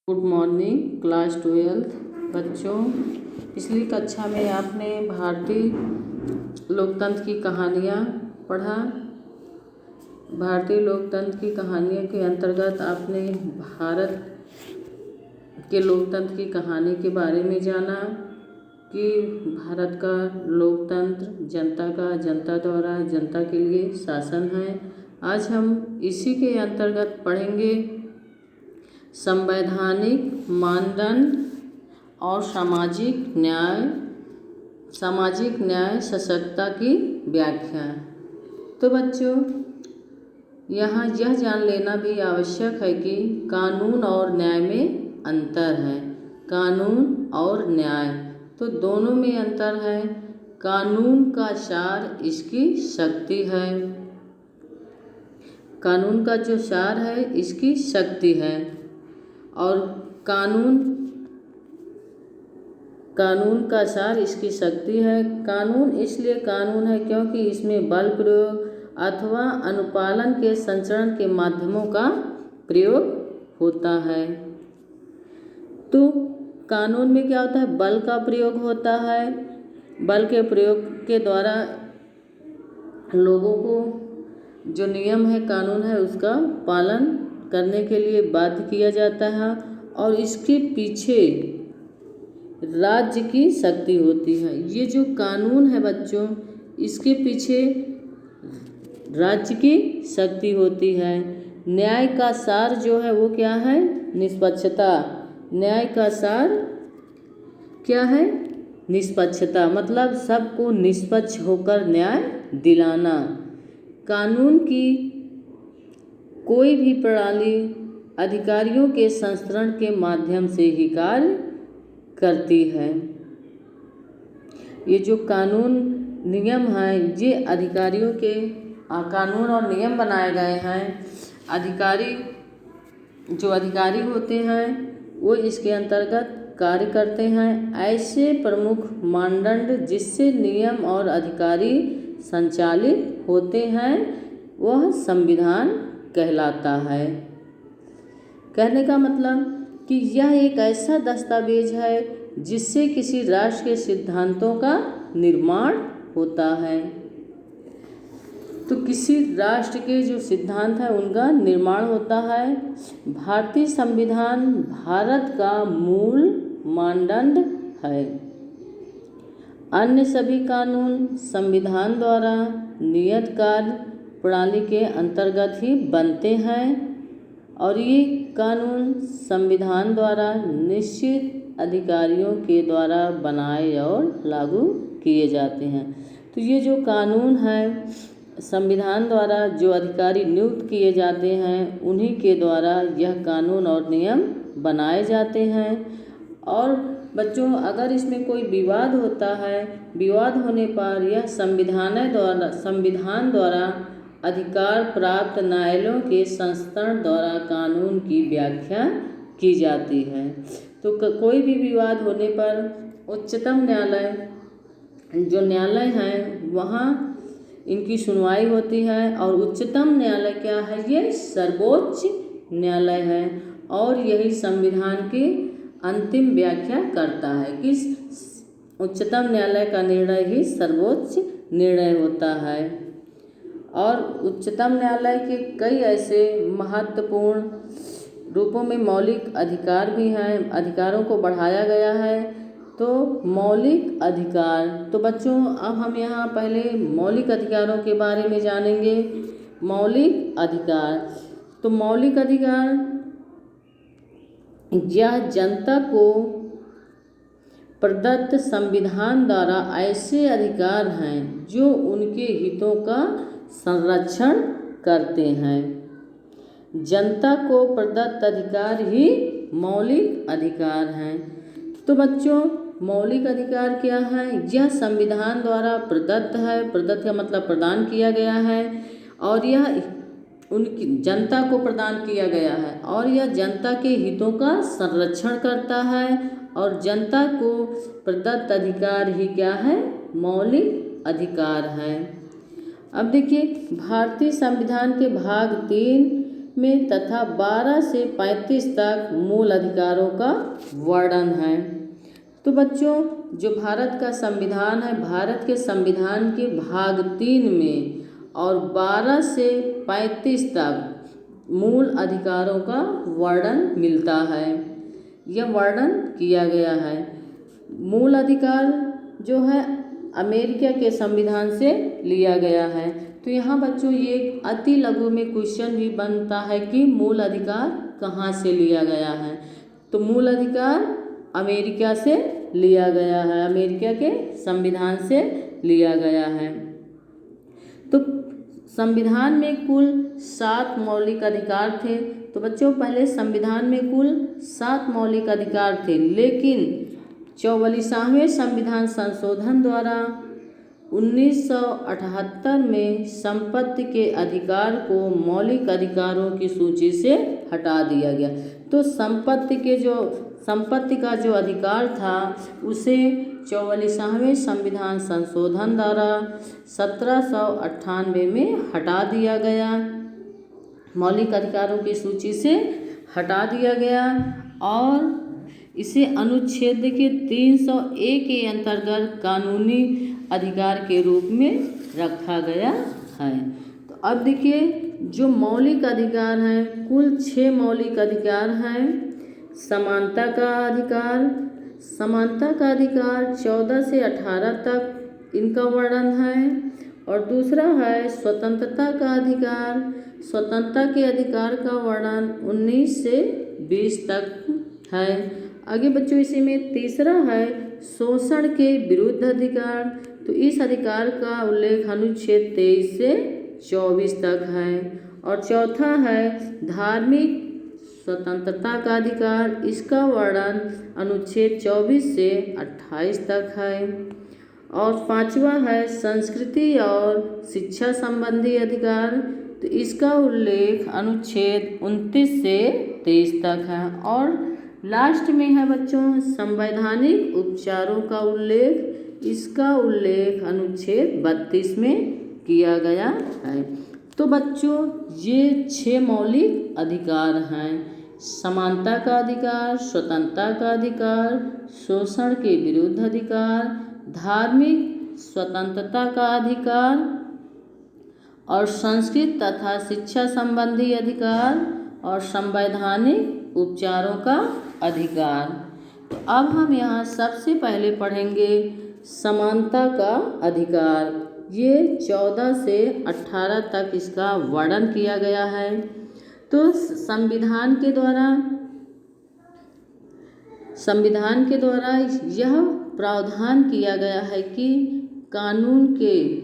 Good morning class 12 बच्चों। पिछली कक्षा में आपने भारतीय लोकतंत्र की कहानियाँ पढ़ा। भारतीय लोकतंत्र की कहानियों के अंतर्गत आपने भारत के लोकतंत्र की कहानी के बारे में जाना कि भारत का लोकतंत्र जनता का, जनता द्वारा, जनता के लिए शासन है। आज हम इसी के अंतर्गत पढ़ेंगे संवैधानिक मानदंड और सामाजिक न्याय सशक्तता की व्याख्या। तो बच्चों, यहाँ यह जान लेना भी आवश्यक है कि कानून और न्याय में अंतर है। कानून और न्याय तो दोनों में अंतर है। कानून का सार इसकी शक्ति है। कानून का जो सार है इसकी शक्ति है और कानून का सार इसकी शक्ति है। कानून इसलिए कानून है क्योंकि इसमें बल प्रयोग अथवा अनुपालन के संचरण के माध्यमों का प्रयोग होता है। तो कानून में क्या होता है? बल का प्रयोग होता है। बल के प्रयोग के द्वारा लोगों को जो नियम है, कानून है, उसका पालन करने के लिए बाध्य किया जाता है और इसके पीछे राज्य की शक्ति होती है। ये जो कानून है बच्चों, इसके पीछे राज्य की शक्ति होती है। न्याय का सार जो है वो क्या है? निष्पक्षता। न्याय का सार क्या है? निष्पक्षता, मतलब सबको निष्पक्ष होकर न्याय दिलाना। कानून की कोई भी प्रणाली अधिकारियों के संस्तरण के माध्यम से ही कार्य करती है। ये जो कानून नियम हैं, ये अधिकारियों के कानून और नियम बनाए गए हैं। जो अधिकारी होते हैं वो इसके अंतर्गत कार्य करते हैं। ऐसे प्रमुख मानदंड जिससे नियम और अधिकारी संचालित होते हैं वह संविधान कहलाता है। कहने का मतलब कि यह एक ऐसा दस्तावेज है जिससे किसी राष्ट्र के सिद्धांतों का निर्माण होता है। तो किसी राष्ट्र के जो सिद्धांत है उनका निर्माण होता है। भारतीय संविधान भारत का मूल मानदंड है। अन्य सभी कानून संविधान द्वारा नियत कार्य प्रणाली के अंतर्गत ही बनते हैं और ये कानून संविधान द्वारा निश्चित अधिकारियों के द्वारा बनाए और लागू किए जाते हैं। तो ये जो कानून है, संविधान द्वारा जो अधिकारी नियुक्त किए जाते हैं उन्हीं के द्वारा यह कानून और नियम बनाए जाते हैं। और बच्चों, अगर इसमें कोई विवाद होता है, विवाद होने पर यह संविधान द्वारा अधिकार प्राप्त न्यायालयों के संस्थान द्वारा कानून की व्याख्या की जाती है। तो कोई भी विवाद होने पर उच्चतम न्यायालय जो न्यायालय हैं वहाँ इनकी सुनवाई होती है और उच्चतम न्यायालय क्या है? ये सर्वोच्च न्यायालय है और यही संविधान की अंतिम व्याख्या करता है कि उच्चतम न्यायालय का निर्णय ही सर्वोच्च निर्णय होता है। और उच्चतम न्यायालय के कई ऐसे महत्वपूर्ण रूपों में मौलिक अधिकार भी हैं। अधिकारों को बढ़ाया गया है। तो मौलिक अधिकार, तो बच्चों अब हम यहाँ पहले मौलिक अधिकारों के बारे में जानेंगे। मौलिक अधिकार, तो मौलिक अधिकार यह जनता को प्रदत्त संविधान द्वारा ऐसे अधिकार हैं जो उनके हितों का संरक्षण करते हैं। जनता को प्रदत्त अधिकार ही मौलिक अधिकार हैं। तो बच्चों, मौलिक अधिकार क्या है? यह संविधान द्वारा प्रदत्त है। प्रदत्त का मतलब प्रदान किया गया है और यह उनकी जनता को प्रदान किया गया है और यह जनता के हितों का संरक्षण करता है और जनता को प्रदत्त अधिकार ही क्या है? मौलिक अधिकार है। अब देखिए, भारतीय संविधान के भाग 3 में तथा 12 से 35 तक मूल अधिकारों का वर्णन है। तो बच्चों, जो भारत का संविधान है, भारत के संविधान के भाग 3 में और 12 से 35 तक मूल अधिकारों का वर्णन मिलता है। यह वर्णन किया गया है। मूल अधिकार जो है अमेरिका के संविधान से लिया गया है। तो यहाँ बच्चों ये अति लघु में क्वेश्चन भी बनता है कि मूल अधिकार कहाँ से लिया गया है। तो मूल अधिकार अमेरिका से लिया गया है, अमेरिका के संविधान से लिया गया है। तो संविधान में कुल 7 मौलिक अधिकार थे। तो बच्चों, पहले संविधान में कुल 7 मौलिक अधिकार थे, लेकिन 44वें संविधान संशोधन द्वारा 1978 में संपत्ति के अधिकार को मौलिक अधिकारों की सूची से हटा दिया गया। तो संपत्ति का जो अधिकार था उसे 44वें संविधान संशोधन द्वारा 1798 में हटा दिया गया, मौलिक अधिकारों की सूची से हटा दिया गया और इसे अनुच्छेद के 301 के अंतर्गत कानूनी अधिकार के रूप में रखा गया है। तो अब देखिए, जो मौलिक अधिकार हैं, कुल 6 मौलिक अधिकार हैं। समानता का अधिकार, समानता का अधिकार 14 से 18 तक इनका वर्णन है। और दूसरा है स्वतंत्रता का अधिकार। स्वतंत्रता के अधिकार का वर्णन 19 से 20 तक है। आगे बच्चों, इसी में तीसरा है शोषण के विरुद्ध अधिकार। तो इस अधिकार का उल्लेख अनुच्छेद 23 से 24 तक है। और चौथा है धार्मिक स्वतंत्रता का अधिकार। इसका वर्णन अनुच्छेद 24 से 28 तक है। और पांचवा है संस्कृति और शिक्षा संबंधी अधिकार। तो इसका उल्लेख अनुच्छेद 29 से 23 तक है। और लास्ट में है बच्चों संवैधानिक उपचारों का उल्लेख। इसका उल्लेख अनुच्छेद 32 में किया गया है। तो बच्चों, ये 6 मौलिक अधिकार हैं। समानता का अधिकार, स्वतंत्रता का अधिकार, शोषण के विरुद्ध अधिकार, धार्मिक स्वतंत्रता का अधिकार और संस्कृत तथा शिक्षा संबंधी अधिकार और संवैधानिक उपचारों का अधिकार। तो अब हम यहाँ सबसे पहले पढ़ेंगे समानता का अधिकार। ये 14 से 18 तक इसका वर्णन किया गया है। तो संविधान के द्वारा यह प्रावधान किया गया है कि कानून के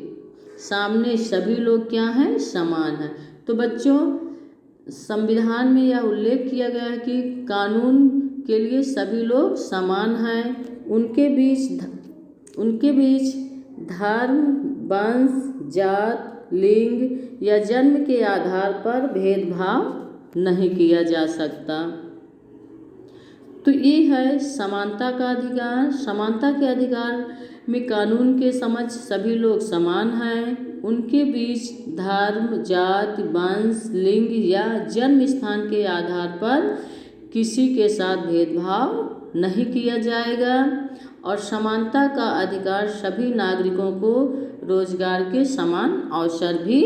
सामने सभी लोग क्या हैं, समान हैं। तो बच्चों, संविधान में यह उल्लेख किया गया है कि कानून के लिए सभी लोग समान हैं। उनके बीच धर्म, वंश, जात, लिंग या जन्म के आधार पर भेदभाव नहीं किया जा सकता। तो ये है समानता का अधिकार। समानता के अधिकार में कानून के समक्ष सभी लोग समान हैं। उनके बीच धर्म, जाति, वंश, लिंग या जन्म स्थान के आधार पर किसी के साथ भेदभाव नहीं किया जाएगा। और समानता का अधिकार सभी नागरिकों को रोजगार के समान अवसर भी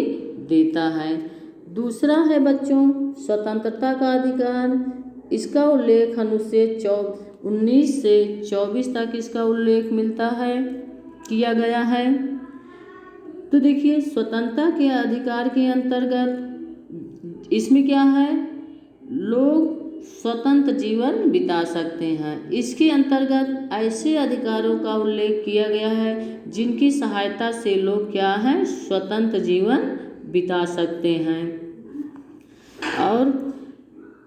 देता है। दूसरा है बच्चों स्वतंत्रता का अधिकार। इसका उल्लेख अनुच्छेद 19 से 24 तक इसका उल्लेख मिलता है, किया गया है। तो देखिए, स्वतंत्रता के अधिकार के अंतर्गत इसमें क्या है, लोग स्वतंत्र जीवन बिता सकते हैं। इसके अंतर्गत ऐसे अधिकारों का उल्लेख किया गया है जिनकी सहायता से लोग क्या हैं, स्वतंत्र जीवन बिता सकते हैं। और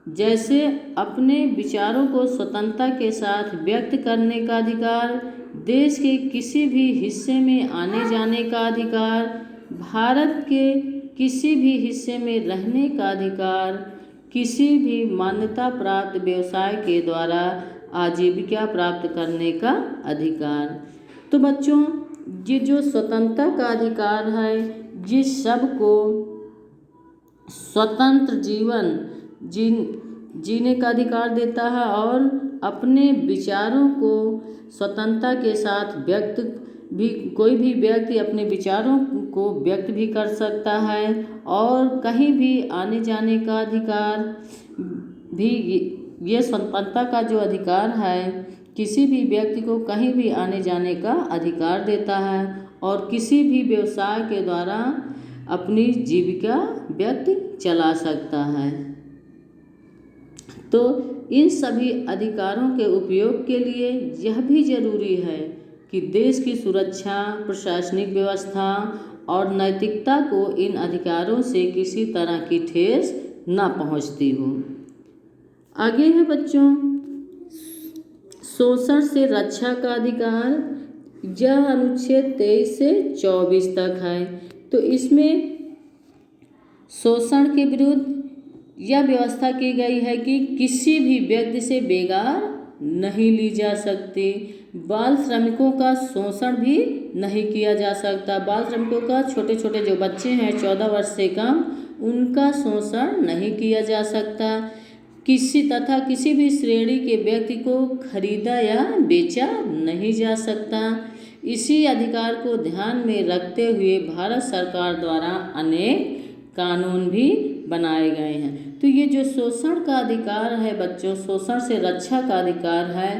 जैसे अपने विचारों को स्वतंत्रता के साथ व्यक्त करने का अधिकार, देश के किसी भी हिस्से में आने जाने का अधिकार, भारत के किसी भी हिस्से में रहने का अधिकार, किसी भी मान्यता प्राप्त व्यवसाय के द्वारा आजीविका प्राप्त करने का अधिकार। तो बच्चों, ये जो स्वतंत्रता का अधिकार है ये सबको स्वतंत्र जीवन जीने का अधिकार देता है और अपने विचारों को स्वतंत्रता के साथ व्यक्त भी कोई भी व्यक्ति अपने विचारों को व्यक्त भी कर सकता है और कहीं भी आने जाने का अधिकार भी। ये स्वतंत्रता का जो अधिकार है किसी भी व्यक्ति को कहीं भी आने जाने का अधिकार देता है और किसी भी व्यवसाय के द्वारा अपनी जीविका व्यक्ति चला सकता है। तो इन सभी अधिकारों के उपयोग के लिए यह भी जरूरी है कि देश की सुरक्षा, प्रशासनिक व्यवस्था और नैतिकता को इन अधिकारों से किसी तरह की ठेस न पहुंचती हो। आगे है बच्चों, शोषण से रक्षा का अधिकार। यह अनुच्छेद 23 से 24 तक है। तो इसमें शोषण के विरुद्ध यह व्यवस्था की गई है कि किसी भी व्यक्ति से बेगार नहीं ली जा सकती। बाल श्रमिकों का शोषण भी नहीं किया जा सकता। बाल श्रमिकों का छोटे छोटे जो बच्चे हैं 14 वर्ष से कम, उनका शोषण नहीं किया जा सकता। किसी भी श्रेणी के व्यक्ति को खरीदा या बेचा नहीं जा सकता। इसी अधिकार को ध्यान में रखते हुए भारत सरकार द्वारा अनेक कानून भी बनाए गए हैं। तो ये जो शोषण का अधिकार है बच्चों, शोषण से रक्षा का अधिकार है,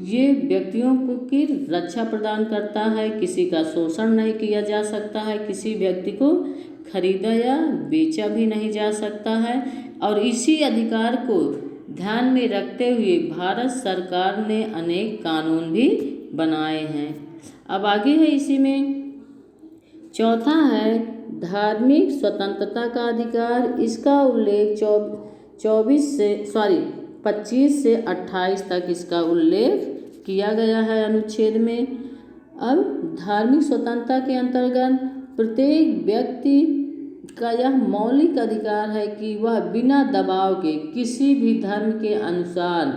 ये व्यक्तियों को की रक्षा प्रदान करता है। किसी का शोषण नहीं किया जा सकता है, किसी व्यक्ति को खरीदा या बेचा भी नहीं जा सकता है। और इसी अधिकार को ध्यान में रखते हुए भारत सरकार ने अनेक कानून भी बनाए हैं। अब आगे है इसी में चौथा है धार्मिक स्वतंत्रता का अधिकार। इसका उल्लेख 25 से 28 तक इसका उल्लेख किया गया है अनुच्छेद में। अब धार्मिक स्वतंत्रता के अंतर्गत प्रत्येक व्यक्ति का यह मौलिक अधिकार है कि वह बिना दबाव के किसी भी धर्म के अनुसार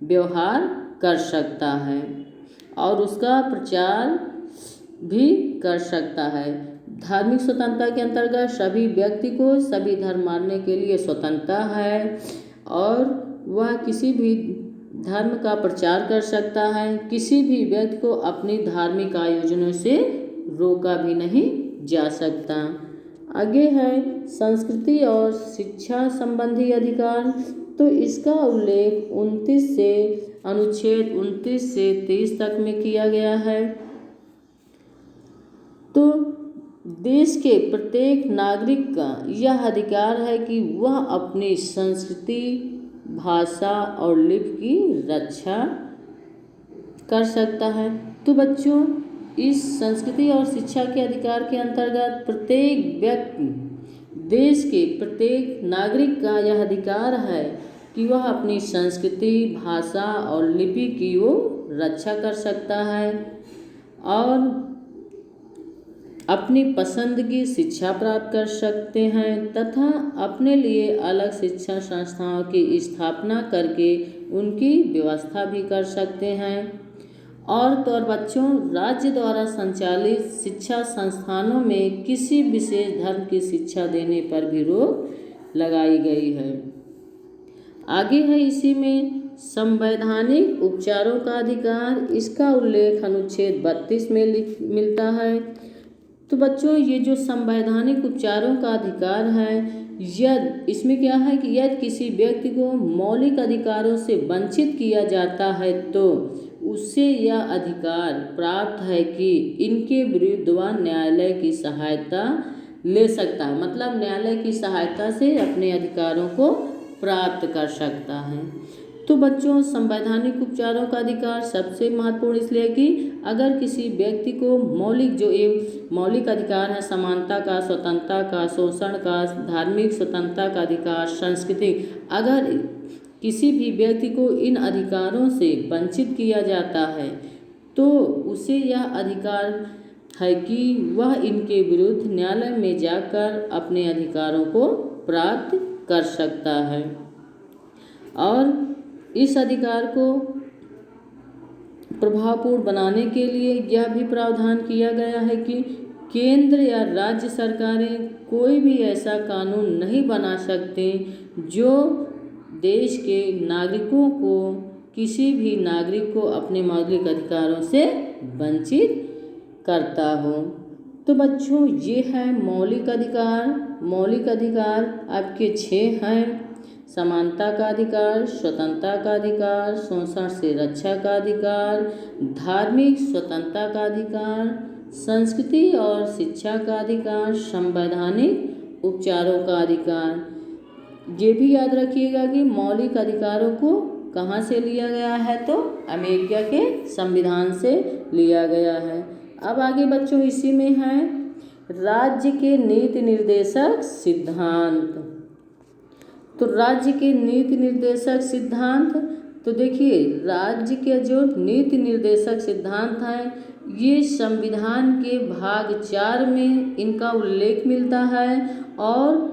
व्यवहार कर सकता है और उसका प्रचार भी कर सकता है। धार्मिक स्वतंत्रता के अंतर्गत सभी व्यक्ति को सभी धर्म मानने के लिए स्वतंत्रता है और वह किसी भी धर्म का प्रचार कर सकता है। किसी भी व्यक्ति को अपनी धार्मिक आयोजनों से रोका भी नहीं जा सकता। आगे है संस्कृति और शिक्षा संबंधी अधिकार। तो इसका उल्लेख अनुच्छेद 29 से 30 तक में किया गया है। तो देश के प्रत्येक नागरिक का यह अधिकार है कि वह अपनी संस्कृति, भाषा और लिपि की रक्षा कर सकता है। तो बच्चों, इस संस्कृति और शिक्षा के अधिकार के अंतर्गत प्रत्येक व्यक्ति, देश के प्रत्येक नागरिक का यह अधिकार है कि वह अपनी संस्कृति, भाषा और लिपि की वो रक्षा कर सकता है और अपनी पसंद की शिक्षा प्राप्त कर सकते हैं तथा अपने लिए अलग शिक्षा संस्थाओं की स्थापना करके उनकी व्यवस्था भी कर सकते हैं। और तो और बच्चों, राज्य द्वारा संचालित शिक्षा संस्थानों में किसी विशेष धर्म की शिक्षा देने पर भी रोक लगाई गई है। आगे है इसी में संवैधानिक उपचारों का अधिकार। इसका उल्लेख अनुच्छेद 32 में मिलता है। तो बच्चों, ये जो संवैधानिक उपचारों का अधिकार है, इसमें क्या है कि यदि किसी व्यक्ति को मौलिक अधिकारों से वंचित किया जाता है तो उससे यह अधिकार प्राप्त है कि इनके विरुद्ध वह न्यायालय की सहायता ले सकता है। मतलब न्यायालय की सहायता से अपने अधिकारों को प्राप्त कर सकता है। तो बच्चों, संवैधानिक उपचारों का अधिकार सबसे महत्वपूर्ण इसलिए कि अगर किसी व्यक्ति को मौलिक अधिकार है, समानता का, स्वतंत्रता का, शोषण का, धार्मिक स्वतंत्रता का अधिकार, संस्कृति, अगर किसी भी व्यक्ति को इन अधिकारों से वंचित किया जाता है तो उसे यह अधिकार है कि वह इनके विरुद्ध न्यायालय में जाकर अपने अधिकारों को प्राप्त कर सकता है। और इस अधिकार को प्रभावपूर्ण बनाने के लिए यह भी प्रावधान किया गया है कि केंद्र या राज्य सरकारें कोई भी ऐसा कानून नहीं बना सकते जो देश के नागरिकों को, किसी भी नागरिक को अपने मौलिक अधिकारों से वंचित करता हो। तो बच्चों ये है मौलिक अधिकार। मौलिक अधिकार आपके 6 हैं। समानता का अधिकार, स्वतंत्रता का अधिकार, शोषण से रक्षा का अधिकार, धार्मिक स्वतंत्रता का अधिकार, संस्कृति और शिक्षा का अधिकार, संवैधानिक उपचारों का अधिकार। ये भी याद रखिएगा कि मौलिक अधिकारों को कहाँ से लिया गया है, तो अमेरिका के संविधान से लिया गया है। अब आगे बच्चों इसी में है राज्य के नीति निर्देशक सिद्धांत। तो राज्य के नीति निर्देशक सिद्धांत, तो देखिए राज्य के जो नीति निर्देशक सिद्धांत हैं ये संविधान के भाग 4 में इनका उल्लेख मिलता है और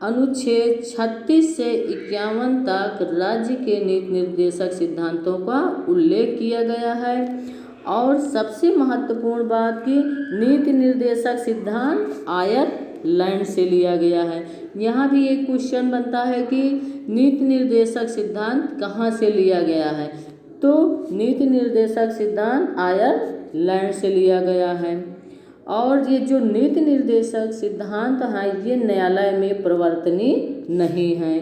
अनुच्छेद 36 से 51 तक राज्य के नीति निर्देशक सिद्धांतों का उल्लेख किया गया है। और सबसे महत्वपूर्ण बात कि नीति निर्देशक सिद्धांत आयरलैंड से लिया गया है। यहाँ भी एक क्वेश्चन बनता है कि नीति निर्देशक सिद्धांत कहाँ से लिया गया है, तो नीति निर्देशक सिद्धांत आयरलैंड से लिया गया है। और ये जो नीति निर्देशक सिद्धांत हैं ये न्यायालय में प्रवर्तनीय नहीं हैं।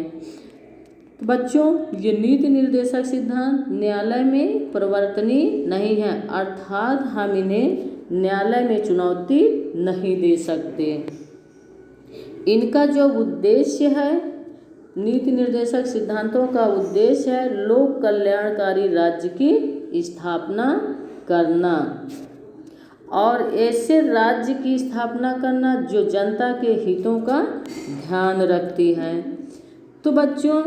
तो बच्चों ये नीति निर्देशक सिद्धांत न्यायालय में प्रवर्तनीय नहीं है, अर्थात हम इन्हें न्यायालय में चुनौती नहीं दे सकते। इनका जो उद्देश्य है, नीति निर्देशक सिद्धांतों का उद्देश्य है लोक कल्याणकारी राज्य की स्थापना करना और ऐसे राज्य की स्थापना करना जो जनता के हितों का ध्यान रखती है। तो बच्चों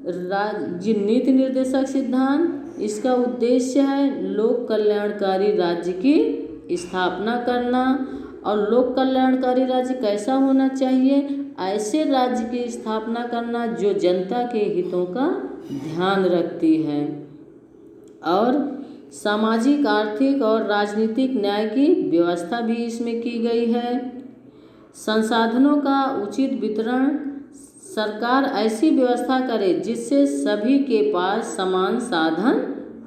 राज्य नीति निर्देशक सिद्धांत इसका उद्देश्य है लोक कल्याणकारी राज्य की स्थापना करना। और लोक कल्याणकारी राज्य कैसा होना चाहिए, ऐसे राज्य की स्थापना करना जो जनता के हितों का ध्यान रखती है और सामाजिक, आर्थिक और राजनीतिक न्याय की व्यवस्था भी इसमें की गई है। संसाधनों का उचित वितरण, सरकार ऐसी व्यवस्था करे जिससे सभी के पास समान साधन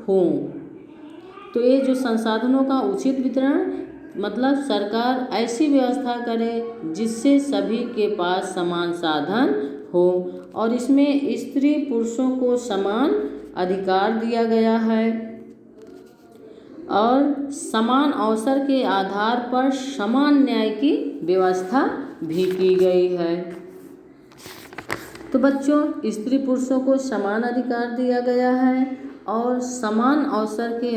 हों। तो ये जो संसाधनों का उचित वितरण मतलब सरकार ऐसी व्यवस्था करे जिससे सभी के पास समान साधन हो और इसमें स्त्री पुरुषों को समान अधिकार दिया गया है और समान अवसर के आधार पर समान न्याय की व्यवस्था भी की गई है। तो बच्चों स्त्री पुरुषों को समान अधिकार दिया गया है और समान अवसर के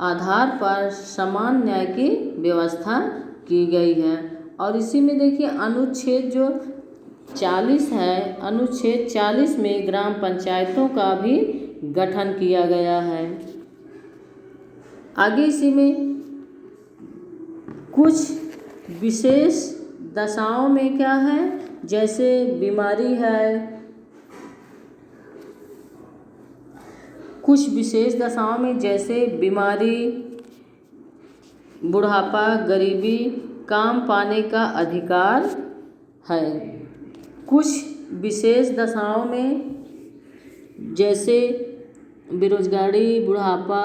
आधार पर समान न्याय की व्यवस्था की गई है। और इसी में देखिए अनुच्छेद जो 40 है, अनुच्छेद 40 में ग्राम पंचायतों का भी गठन किया गया है। आगे इसी में कुछ विशेष दशाओं में क्या है, जैसे बीमारी है, कुछ विशेष दशाओं में जैसे बीमारी, बुढ़ापा, गरीबी, काम पाने का अधिकार है। कुछ विशेष दशाओं में जैसे बेरोजगारी, बुढ़ापा,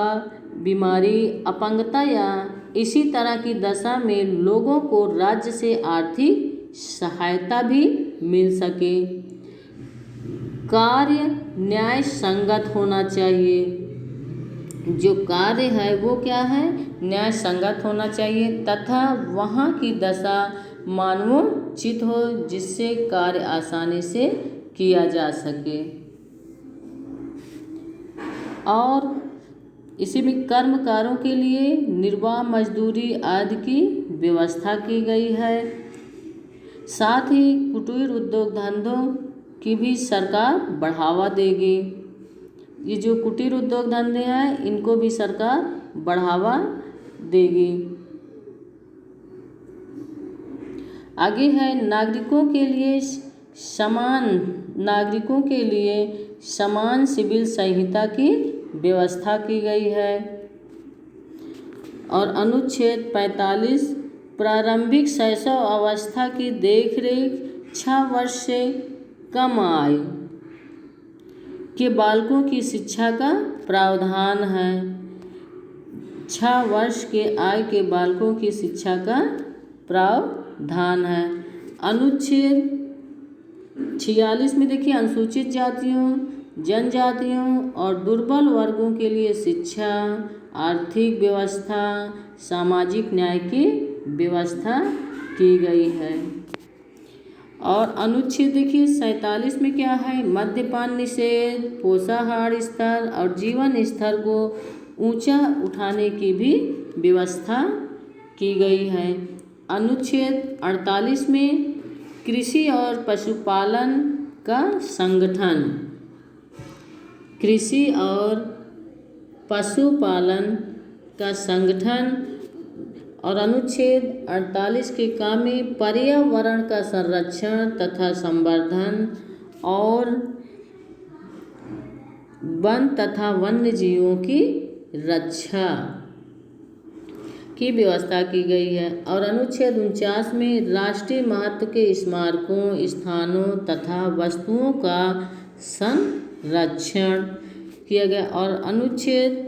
बीमारी, अपंगता या इसी तरह की दशा में लोगों को राज्य से आर्थिक सहायता भी मिल सके। कार्य न्याय संगत होना चाहिए, जो कार्य है वो क्या है, न्याय संगत होना चाहिए तथा वहाँ की दशा मानवोचित हो जिससे कार्य आसानी से किया जा सके। और इसी में कर्मकारों के लिए निर्वाह मजदूरी आदि की व्यवस्था की गई है। साथ ही कुटीर उद्योग धंधों की भी सरकार बढ़ावा देगी। ये जो कुटीर उद्योग धंधे हैं इनको भी सरकार बढ़ावा देगी। आगे है नागरिकों के लिए समान सिविल संहिता की व्यवस्था की गई है। और अनुच्छेद 45 प्रारंभिक शैशव अवस्था की देखरेख 6 वर्ष से कम आयु के बालकों की शिक्षा का प्रावधान है। 6 वर्ष के आयु के बालकों की शिक्षा का प्रावधान है। अनुच्छेद 46 में देखिए, अनुसूचित जातियों, जनजातियों और दुर्बल वर्गों के लिए शिक्षा, आर्थिक व्यवस्था, सामाजिक न्याय की व्यवस्था की गई है। और अनुच्छेद देखिए 47 में क्या है, मद्यपान निषेध, पोषाहार स्तर और जीवन स्तर को ऊंचा उठाने की भी व्यवस्था की गई है। अनुच्छेद 48 में कृषि और पशुपालन का संगठन, कृषि और पशुपालन का संगठन। और अनुच्छेद 48 के काम में पर्यावरण का संरक्षण तथा संवर्धन और वन तथा वन्य जीवों की रक्षा की व्यवस्था की गई है। और अनुच्छेद 49 में राष्ट्रीय महत्व के स्मारकों, स्थानों तथा वस्तुओं का संरक्षण किया गया। और अनुच्छेद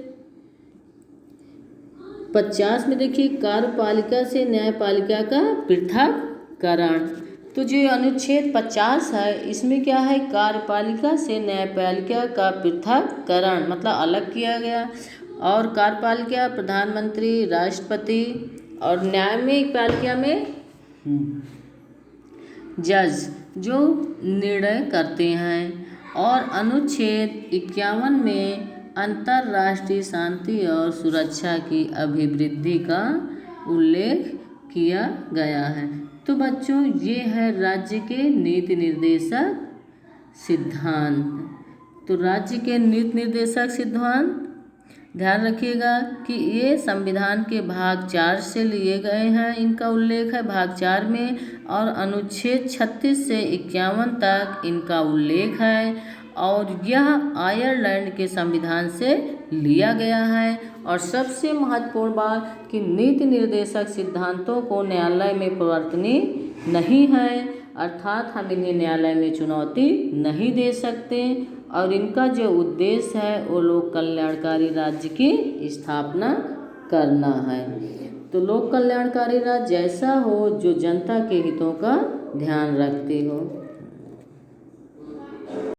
50 में देखिए, कार्यपालिका से न्यायपालिका का पृथक्करण। तो जो अनुच्छेद 50 है, इसमें क्या है, कार्यपालिका से न्यायपालिका का पृथक्करण मतलब अलग किया गया। और कार्यपालिका प्रधानमंत्री, राष्ट्रपति और न्यायिक पालिका में जज जो निर्णय करते हैं। और अनुच्छेद 51 में अंतर्राष्ट्रीय शांति और सुरक्षा की अभिवृद्धि का उल्लेख किया गया है। तो बच्चों, ये है राज्य के नीति निर्देशक सिद्धांत। तो राज्य के नीति निर्देशक सिद्धांत ध्यान रखिएगा कि ये संविधान के भाग 4 से लिए गए हैं, इनका उल्लेख है भाग 4 में। और अनुच्छेद 36 से 51 तक इनका उल्लेख है। और यह आयरलैंड के संविधान से लिया गया है। और सबसे महत्वपूर्ण बात कि नीति निर्देशक सिद्धांतों को न्यायालय में प्रवर्तनीय नहीं है, अर्थात हम इन्हें न्यायालय में चुनौती नहीं दे सकते। और इनका जो उद्देश्य है वो लोक कल्याणकारी राज्य की स्थापना करना है। तो लोक कल्याणकारी राज्य ऐसा हो जो जनता के हितों का ध्यान रखते हो।